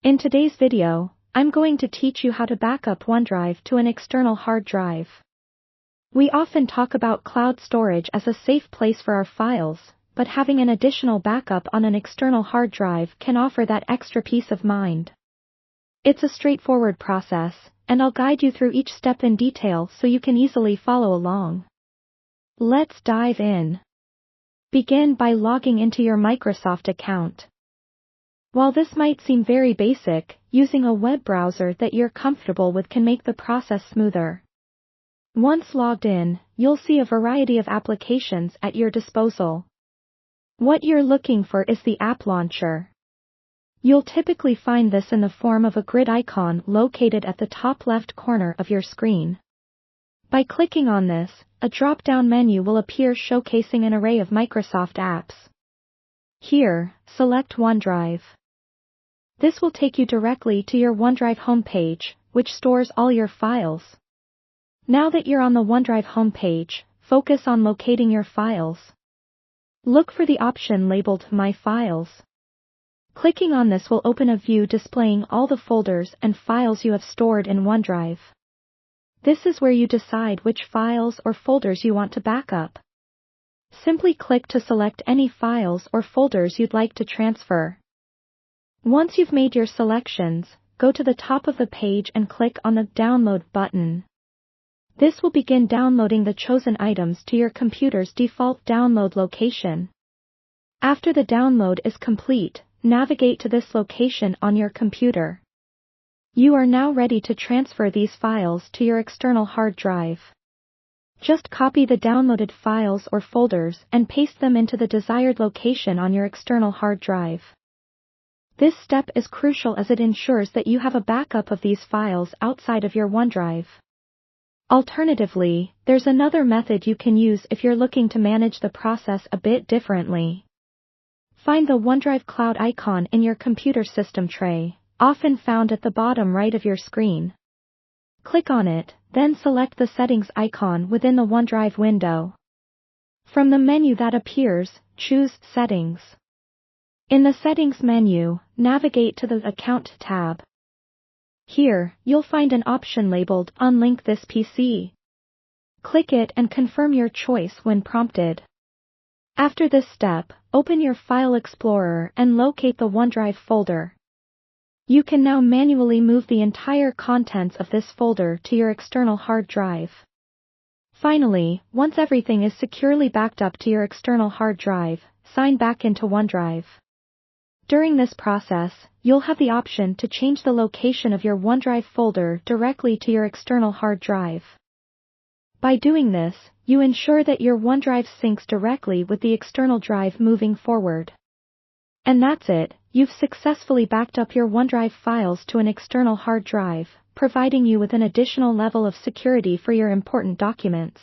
In today's video, I'm going to teach you how to back up OneDrive to an external hard drive. We often talk about cloud storage as a safe place for our files, but having an additional backup on an external hard drive can offer that extra peace of mind. It's a straightforward process, and I'll guide you through each step in detail so you can easily follow along. Let's dive in. Begin by logging into your Microsoft account. While this might seem very basic, using a web browser that you're comfortable with can make the process smoother. Once logged in, you'll see a variety of applications at your disposal. What you're looking for is the app launcher. You'll typically find this in the form of a grid icon located at the top left corner of your screen. By clicking on this, a drop-down menu will appear showcasing an array of Microsoft apps. Here, select OneDrive. This will take you directly to your OneDrive homepage, which stores all your files. Now that you're on the OneDrive homepage, focus on locating your files. Look for the option labeled My Files. Clicking on this will open a view displaying all the folders and files you have stored in OneDrive. This is where you decide which files or folders you want to back up. Simply click to select any files or folders you'd like to transfer. Once you've made your selections, go to the top of the page and click on the Download button. This will begin downloading the chosen items to your computer's default download location. After the download is complete, navigate to this location on your computer. You are now ready to transfer these files to your external hard drive. Just copy the downloaded files or folders and paste them into the desired location on your external hard drive. This step is crucial as it ensures that you have a backup of these files outside of your OneDrive. Alternatively, there's another method you can use if you're looking to manage the process a bit differently. Find the OneDrive Cloud icon in your computer system tray, often found at the bottom right of your screen. Click on it, then select the Settings icon within the OneDrive window. From the menu that appears, choose Settings. In the Settings menu, navigate to the Account tab. Here, you'll find an option labeled Unlink this PC. Click it and confirm your choice when prompted. After this step, open your File Explorer and locate the OneDrive folder. You can now manually move the entire contents of this folder to your external hard drive. Finally, once everything is securely backed up to your external hard drive, sign back into OneDrive. During this process, you'll have the option to change the location of your OneDrive folder directly to your external hard drive. By doing this, you ensure that your OneDrive syncs directly with the external drive moving forward. And that's it, you've successfully backed up your OneDrive files to an external hard drive, providing you with an additional level of security for your important documents.